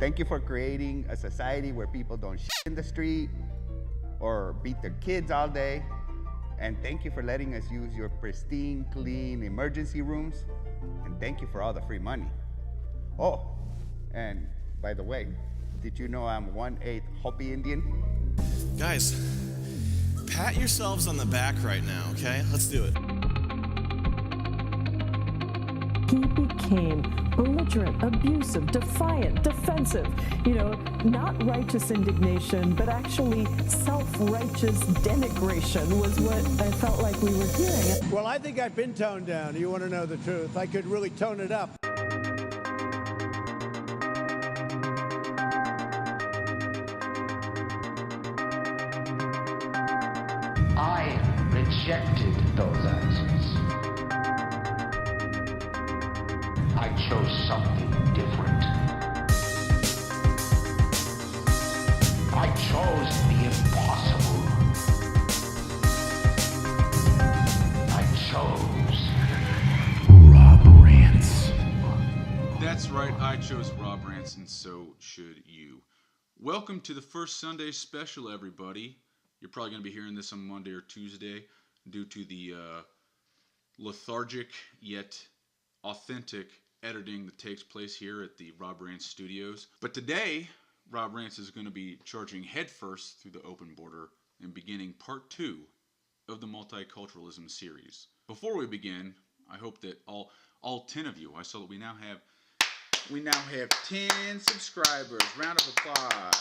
Thank you for creating a society where people don't shit in the street or beat their kids all day. And thank you for letting us use your pristine, clean emergency rooms. And thank you for all the free money. Oh, and by the way, did you know I'm 1/8 Hopi Indian? Guys, pat yourselves on the back right now, okay? Let's do it. He became belligerent, abusive, defiant, defensive. Not righteous indignation, but actually self-righteous denigration was what I felt like we were hearing. Well, I think I've been toned down. You want to know the truth? I could really tone it up. I rejected those answers. I chose something different. I chose the impossible. I chose Rob Rants. That's right, I chose Rob Rants, and so should you. Welcome to the first Sunday special, everybody. You're probably going to be hearing this on Monday or Tuesday due to the lethargic yet authentic editing that takes place here at the Rob Rants studios. But today, Rob Rants is going to be charging headfirst through the open border and beginning part 2 of the multiculturalism series. Before we begin, I hope that all 10 of you, I saw that we now have 10 subscribers. Round of applause.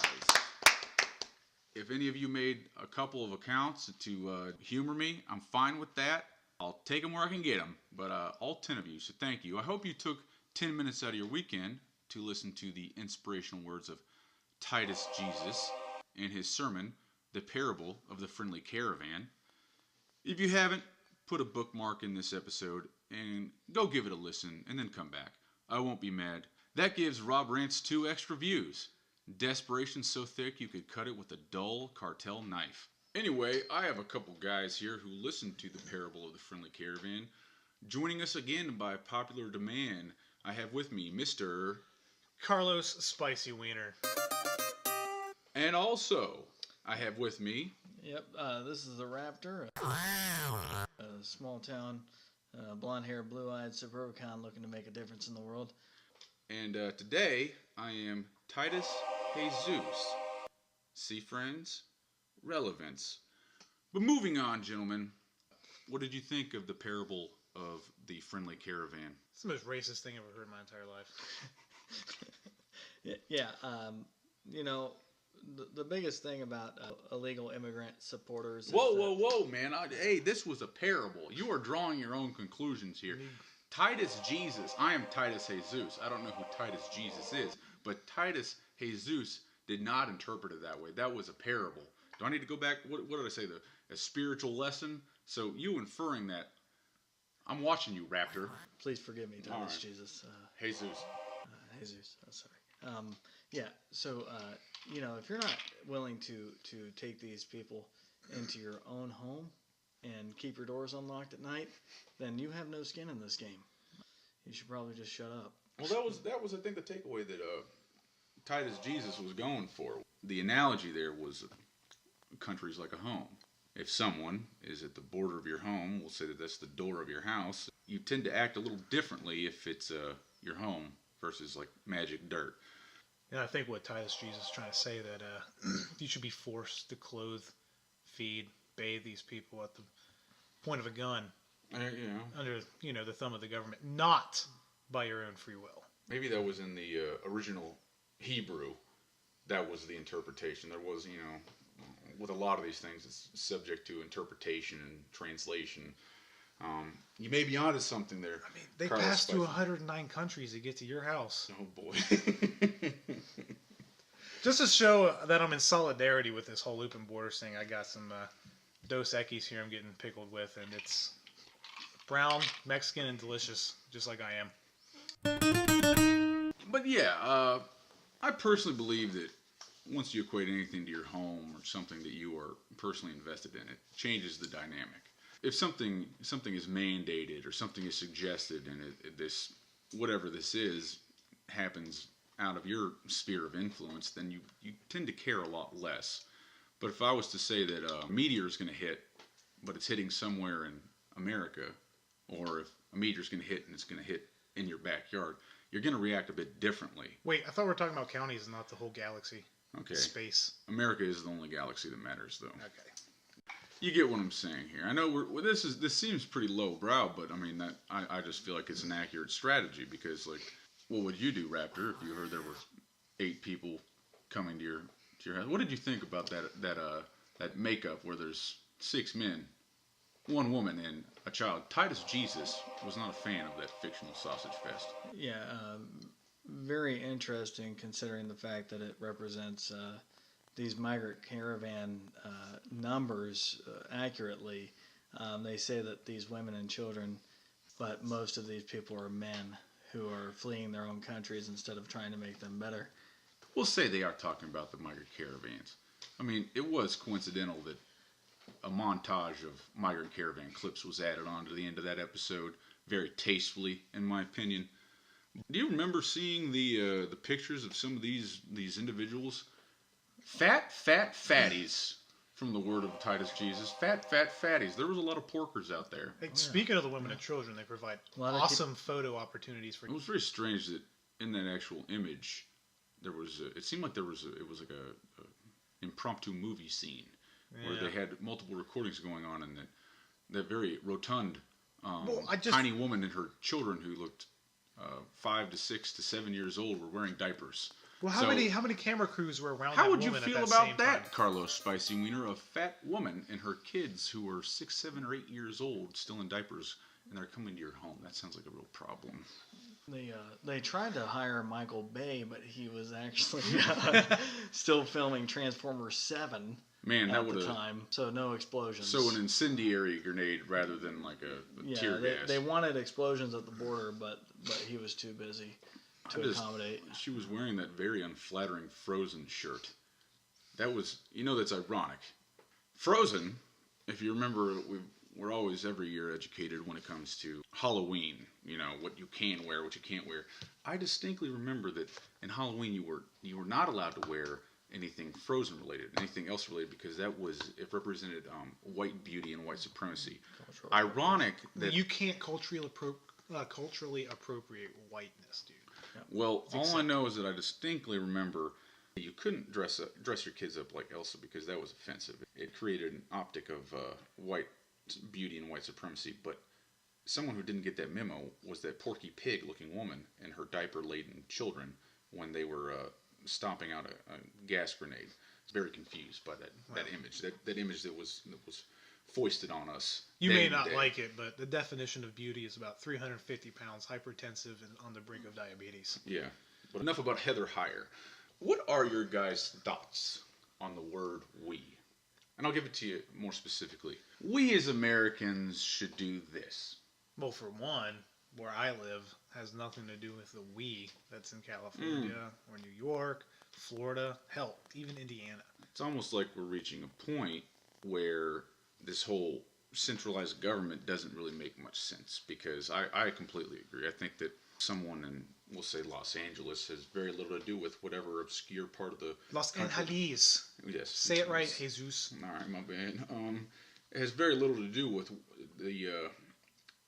If any of you made a couple of accounts to humor me, I'm fine with that. I'll take them where I can get them. But all 10 of you, so thank you. I hope you took 10 minutes out of your weekend to listen to the inspirational words of Titus Jesus and his sermon, The Parable of the Friendly Caravan. If you haven't, put a bookmark in this episode and go give it a listen and then come back. I won't be mad. That gives Rob Rants 2 extra views. Desperation so thick you could cut it with a dull cartel knife. Anyway, I have a couple guys here who listened to the Parable of the Friendly Caravan. Joining us again by popular demand, I have with me Mr. Carlos Spicy Wiener. And also, I have with me... Yep, this is the Raptor, a small town, blonde-haired, blue-eyed suburbicon looking to make a difference in the world. And today, I am Titus Jesus. See, friends? Relevance. But moving on, gentlemen, what did you think of the Parable of the Friendly Caravan? It's the most racist thing I've ever heard in my entire life. The biggest thing about illegal immigrant supporters... Whoa, man. Hey, this was a parable. You are drawing your own conclusions here. Titus Jesus. I am Titus Jesus. I don't know who Titus Jesus is, but Titus Jesus did not interpret it that way. That was a parable. Do I need to go back? What did I say? A spiritual lesson? So you inferring that. I'm watching you, Raptor. Please forgive me, Titus Jesus. Jesus. Jesus. Oh, sorry. If you're not willing to take these people into your own home and keep your doors unlocked at night, then you have no skin in this game. You should probably just shut up. Well, that was I think the takeaway that Titus Jesus was going for. The analogy there was country's like a home. If someone is at the border of your home, we'll say that that's the door of your house. You tend to act a little differently if it's your home versus like magic dirt. And I think what Titus Jesus is trying to say that you should be forced to clothe, feed, bathe these people at the point of a gun, under the thumb of the government, not by your own free will. Maybe that was in the original Hebrew. That was the interpretation. There was, with a lot of these things, it's subject to interpretation and translation. You may be onto something there. I mean, they passed through 109 countries to get to your house. Oh, boy. Just to show that I'm in solidarity with this whole open borders thing, I got some Dos Equis here I'm getting pickled with, and it's brown, Mexican, and delicious, just like I am. But yeah, I personally believe that once you equate anything to your home or something that you are personally invested in, it changes the dynamic. If something is mandated or something is suggested and this whatever this is happens out of your sphere of influence, then you tend to care a lot less. But if I was to say that a meteor is going to hit, but it's hitting somewhere in America, or if a meteor is going to hit and it's going to hit in your backyard, you're going to react a bit differently. Wait, I thought we were talking about counties and not the whole galaxy. Okay. Space. America is the only galaxy that matters, though. Okay. You get what I'm saying here. I know this seems pretty lowbrow, but I mean that I just feel like it's an accurate strategy because, like, what would you do, Raptor, if you heard there were 8 people coming to your house? What did you think about that makeup where there's 6 men, 1 woman, and a child? Titus Jesus was not a fan of that fictional sausage fest. Yeah, very interesting considering the fact that it represents these migrant caravan numbers accurately. They say that these women and children, but most of these people are men who are fleeing their own countries instead of trying to make them better. We'll say they are talking about the migrant caravans. I mean, it was coincidental that a montage of migrant caravan clips was added on to the end of that episode, very tastefully, in my opinion. Do you remember seeing the pictures of some of these individuals? Fat fatties, from the word of Titus Jesus. Fat fatties. There was a lot of porkers out there. Hey, speaking of the women and children, they provide awesome photo opportunities for. It was very strange that in that actual image, there was. It seemed like it was like a impromptu movie scene where they had multiple recordings going on, and that very rotund, tiny woman and her children who looked 5 to 6 to 7 years old were wearing diapers. Well, how many camera crews were around? How would you feel about that, Carlos Spicy Wiener? A fat woman and her kids who are 6, 7, or 8 years old, still in diapers, and they're coming to your home. That sounds like a real problem. They tried to hire Michael Bay, but he was actually still filming Transformers 7. Man, at the time, so no explosions. So an incendiary grenade rather than like a tear gas. They wanted explosions at the border, but he was too busy to accommodate. She was wearing that very unflattering Frozen shirt. That was, that's ironic. Frozen, if you remember, we're always every year educated when it comes to Halloween. What you can wear, what you can't wear. I distinctly remember that in Halloween you were not allowed to wear anything Frozen related, anything else related, because it represented white beauty and white supremacy. Ironic that you can't culturally appropriate whiteness, dude. Well, all I know is that I distinctly remember you couldn't dress your kids up like Elsa because that was offensive. It created an optic of white beauty and white supremacy. But someone who didn't get that memo was that Porky Pig-looking woman and her diaper-laden children when they were stomping out a gas grenade. I was very confused by that image. That image that was foisted on us. You may not like it, but the definition of beauty is about 350 pounds, hypertensive, and on the brink of diabetes. Yeah. But enough about Heather Heyer. What are your guys' thoughts on the word we? And I'll give it to you more specifically. We as Americans should do this. Well, for one, where I live has nothing to do with the we that's in California or New York, Florida, hell, even Indiana. It's almost like we're reaching a point where this whole centralized government doesn't really make much sense, because I completely agree. I think that someone in, we'll say, Los Angeles has very little to do with whatever obscure part of the Los country. Angeles. Yes. Say it right, Jesus. All right, my bad. It has very little to do with the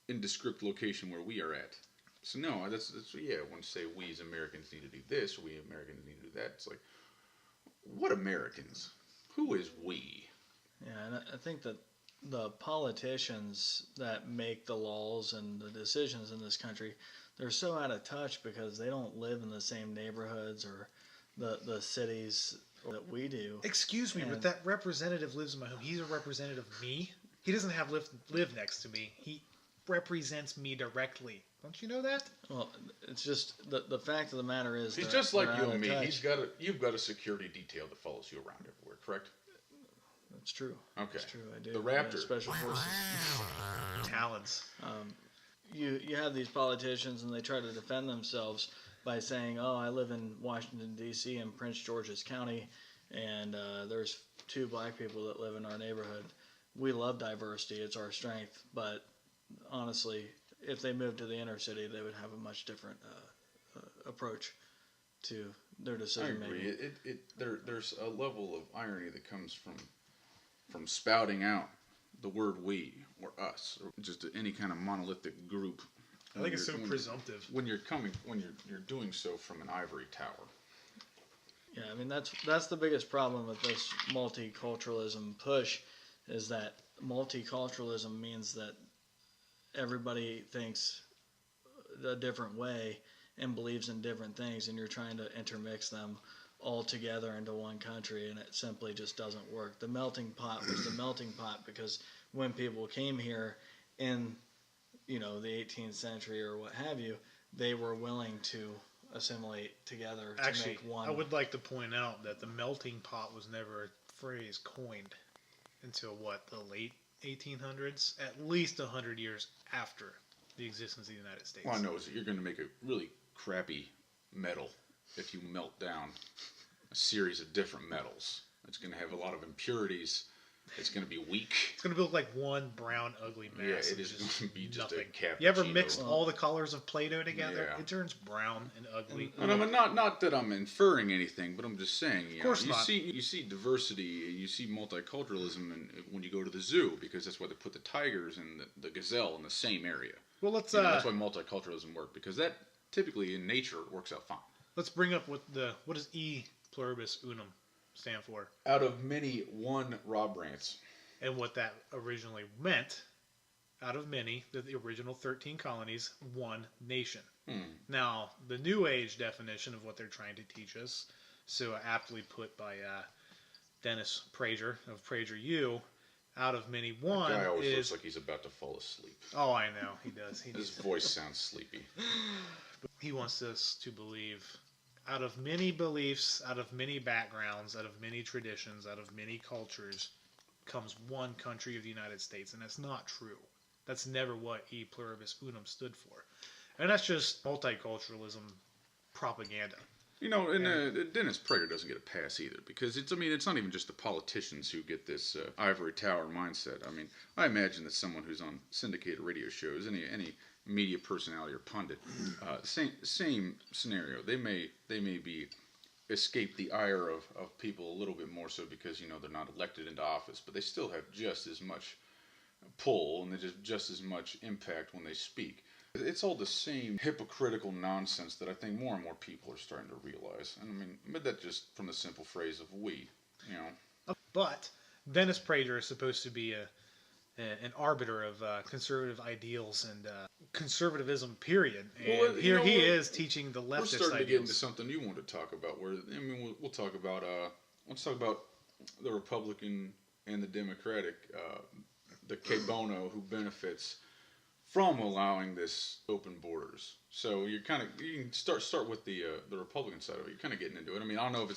indescript location where we are at. So no, that's when you say we as Americans need to do this, we Americans need to do that. It's like, what Americans? Who is we? Yeah, and I think that the politicians that make the laws and the decisions in this country, they're so out of touch because they don't live in the same neighborhoods or the cities that we do. Excuse me, but that representative lives in my home. He's a representative of me. He doesn't have live next to me. He represents me directly. Don't you know that? Well, it's just the fact of the matter is he's just like you and me. You've got a security detail that follows you around everywhere, correct? That's true. Okay. That's true. I do. The Raptor. Special forces. Talons. You have these politicians and they try to defend themselves by saying, "Oh, I live in Washington D.C. in Prince George's County, and there's 2 black people that live in our neighborhood. We love diversity; it's our strength. But honestly, if they moved to the inner city, they would have a much different approach to their I decision agree. making. There's a level of irony that comes from spouting out the word "we" or "us" or just any kind of monolithic group. I think it's so presumptive. When you're doing so from an ivory tower. Yeah, I mean that's the biggest problem with this multiculturalism push, is that multiculturalism means that everybody thinks a different way and believes in different things, and you're trying to intermix them all together into one country, and it simply just doesn't work. The melting pot was the melting pot because when people came here in, the 18th century or what have you, they were willing to assimilate together to Actually, make one. I would like to point out that the melting pot was never a phrase coined until the late 1800s, at least 100 years after the existence of the United States. All I know is that you're going to make a really crappy metal if you melt down a series of different metals. It's going to have a lot of impurities. It's going to be weak. It's going to look like one brown, ugly mass. Yeah, it is going to be just nothing. a cappuccino. You ever mixed all the colors of Play-Doh together? Yeah. It turns brown and ugly. And I'm not that I'm inferring anything, but I'm just saying. Of course not. You see diversity, you see multiculturalism, and when you go to the zoo, because that's why they put the tigers and the gazelle in the same area. Well, let's. That's why multiculturalism works, because that typically in nature works out fine. Let's bring up what does E pluribus unum stand for? Out of many, one Rob Rants. And what that originally meant, out of many, the original 13 colonies, one nation. Now, the New Age definition of what they're trying to teach us, so aptly put by Dennis Prager of Prager U, out of many, one Guy always is... looks like he's about to fall asleep. Oh, I know, he does. His voice sounds sleepy. He wants us to believe, out of many beliefs, out of many backgrounds, out of many traditions, out of many cultures, comes one country of the United States, and that's not true. That's never what E pluribus unum stood for. And that's just multiculturalism propaganda. And Dennis Prager doesn't get a pass either, because it's not even just the politicians who get this ivory tower mindset. I mean, I imagine that someone who's on syndicated radio shows, any media personality or pundit, same scenario. They may be escape the ire of people a little bit more so because they're not elected into office, but they still have just as much pull and they just as much impact when they speak. It's all the same hypocritical nonsense that I think more and more people are starting to realize. And but that just from the simple phrase of "we," But Dennis Prager is supposed to be an arbiter of conservative ideals and conservativism, period. And he is teaching the leftist ideals. We're starting to get into something you want to talk about. We'll talk about let's talk about the Republican and the Democratic, the que bono who benefits from allowing this open borders. So you can start with the Republican side of it. You're kind of getting into it. I don't know if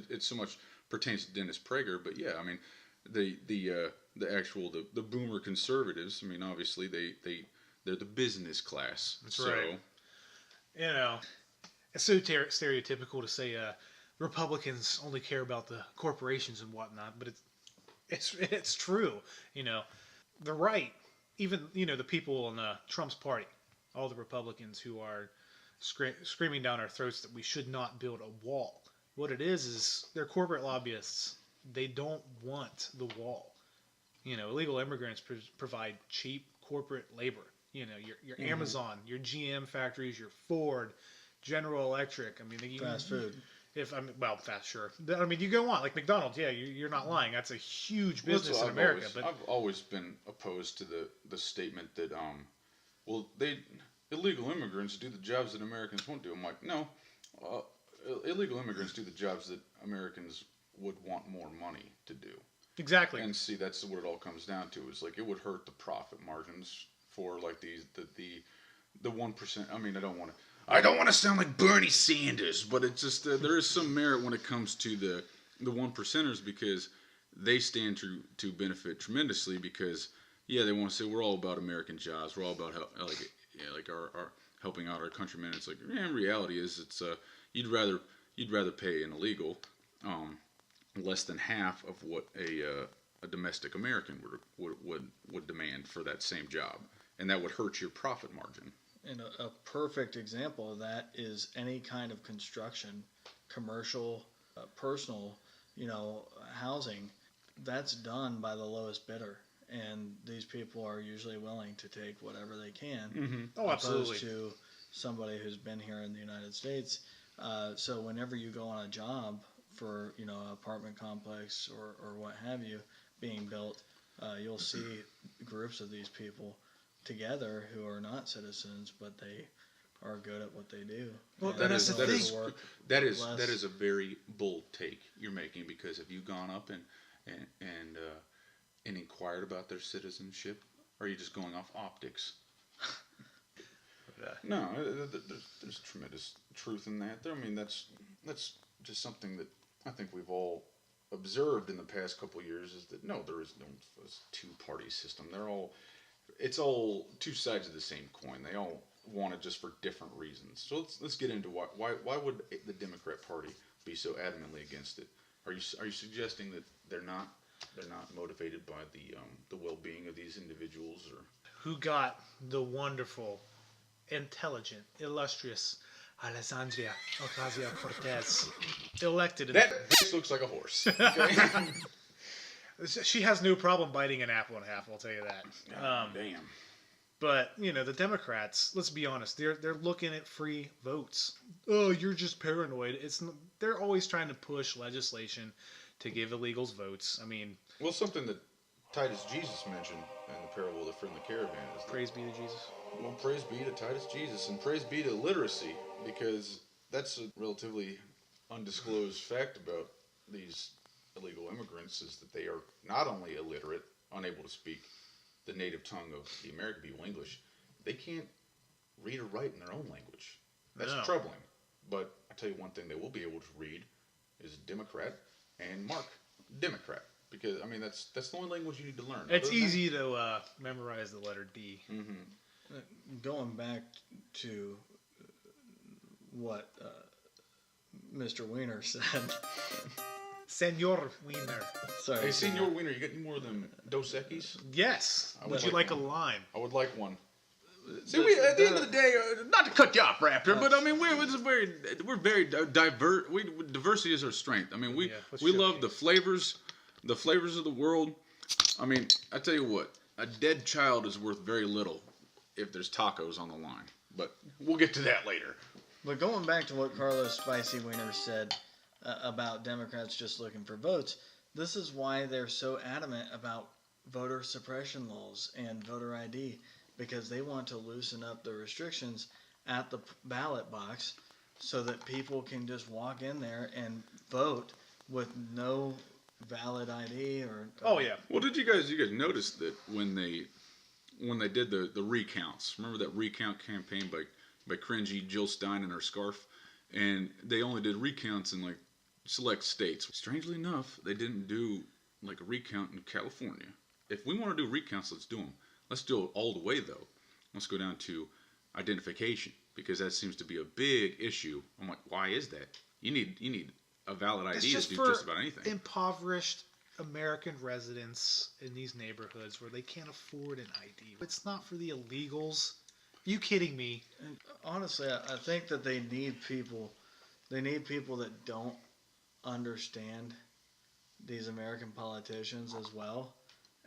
it's so much pertains to Dennis Prager, but yeah, the actual boomer conservatives. Obviously they're the business class. That's right. It's so stereotypical to say Republicans only care about the corporations and whatnot, but it's true. The right, even the people in Trump's party, all the Republicans who are screaming down our throats that we should not build a wall. What it is they're corporate lobbyists. They don't want the wall. Illegal immigrants provide cheap corporate labor. Your Amazon, your GM factories, your Ford, General Electric. Fast food. Fast, sure. You go on, like McDonald's. Yeah, you're not lying. That's a huge business in America. I've always been opposed to the statement that illegal immigrants do the jobs that Americans won't do. I'm like, no, illegal immigrants do the jobs that Americans would want more money to do. Exactly. And see, that's what it all comes down to. Is like it would hurt the profit margins for like the 1%. I don't want to sound like Bernie Sanders, but it's just there is some merit when it comes to the 1%ers because they stand to benefit tremendously because they want to say we're all about American jobs, we're all about our helping out our countrymen. It's like in reality it's you'd rather pay an illegal less than half of what a domestic American would demand for that same job, and that would hurt your profit margin. And a perfect example of that is any kind of construction, commercial, personal, housing. That's done by the lowest bidder, and these people are usually willing to take whatever they can. Oh, absolutely. Opposed to somebody who's been here in the United States. So whenever you go on a job for an apartment complex or what have you being built, you'll see groups of these people together who are not citizens, but they are good at what they do. Well, And that's the they're thing. willing to work That is less. a very bold take you're making, because have you gone up and inquired about their citizenship? Or are you just going off optics? No, there's tremendous truth in that. I mean, that's just something that I think we've all observed in the past couple of years, is that no, there is no two-party system. It's all two sides of the same coin. They all want it just for different reasons. So let's get into why would the Democrat Party be so adamantly against it? Are you suggesting that they're not motivated by the well-being of these individuals, or Who got the wonderful, intelligent, illustrious Alexandria Ocasio-Cortez elected? that bitch looks like a horse? Okay? She has no problem biting an apple in half, I'll tell you that. Damn. But, the Democrats, let's be honest, they're looking at free votes. Oh, you're just paranoid. They're always trying to push legislation to give illegals votes. I mean, Well, something that Titus Jesus mentioned in the parable of the friendly caravan is that, praise be to Jesus. well, praise be to Titus Jesus, and praise be to literacy, because that's a relatively undisclosed fact about these illegal immigrants, is that they are not only illiterate, unable to speak the native tongue of the American people, English, they can't read or write in their own language. That's No. troubling. But I tell you one thing they will be able to read is Democrat and Mark Democrat, because I mean that's the only language you need to learn. It's Other than easy to memorize the letter D. Going back to what Mr. Weiner said. Senor Wiener. Sorry. Hey, Senor Wiener, you got any more of them Dos Equis? Yes. I would Would you like like a lime? I would like one. See, at the end of the day, not to cut you off, Raptor, but I mean, we're very diverse. Diversity is our strength. I mean, we let's love showcase. the flavors of the world. I mean, I tell you what, a dead child is worth very little if there's tacos on the line. But we'll get to that later. But going back to what Carlos Spicy Wiener said about Democrats just looking for votes, this is why they're so adamant about voter suppression laws and voter ID, because they want to loosen up the restrictions at the ballot box so that people can just walk in there and vote with no valid ID or. Oh yeah. Well, did you guys notice that when they did the recounts? Remember that recount campaign by cringy Jill Stein and her scarf, and they only did recounts in like select states. Strangely enough, they didn't do like a recount in California. If we want to do recounts, let's do them. Let's do it all the way though. Let's go down to identification, because that seems to be a big issue. I'm like, why is that? You need a valid ID to do just about anything. Impoverished American residents in these neighborhoods where they can't afford an ID. It's not for the illegals. You kidding me? And honestly, I think that they need people. They need people that don't understand these American politicians as well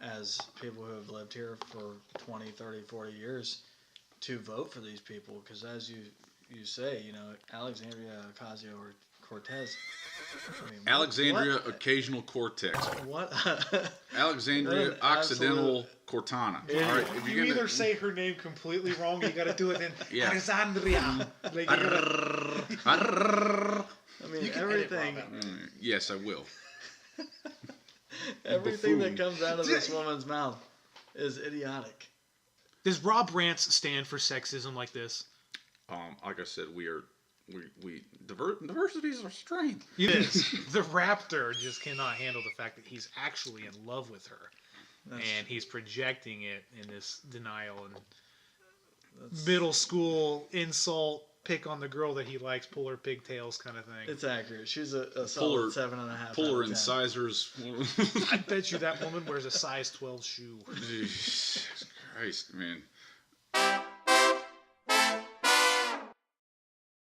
as people who have lived here for 20, 30, 40 years to vote for these people. Because as you say, Alexandria Ocasio-Cortez. I mean, Alexandria Occasional Cortex. What? Alexandria What an Occidental Cortana. All right, if You you're either gonna, say her name completely wrong, or you got to do it in Yeah. Alexandria. Like, you gotta, I mean, You can edit everything. Rob out. Yes, I will. Everything that Buffoon. comes out of this woman's mouth is idiotic. Does Rob Rance stand for sexism like this? Like I said, we diversity is our strength. It is. The Raptor just cannot handle the fact that he's actually in love with her. And he's projecting it in this denial and middle school insult, pick on the girl that he likes, pull her pigtails kind of thing. It's accurate. She's a Pull solid her- 7.5. Pull her out of 10. incisors. I bet you that woman wears a size 12 shoe. Jesus Christ, man.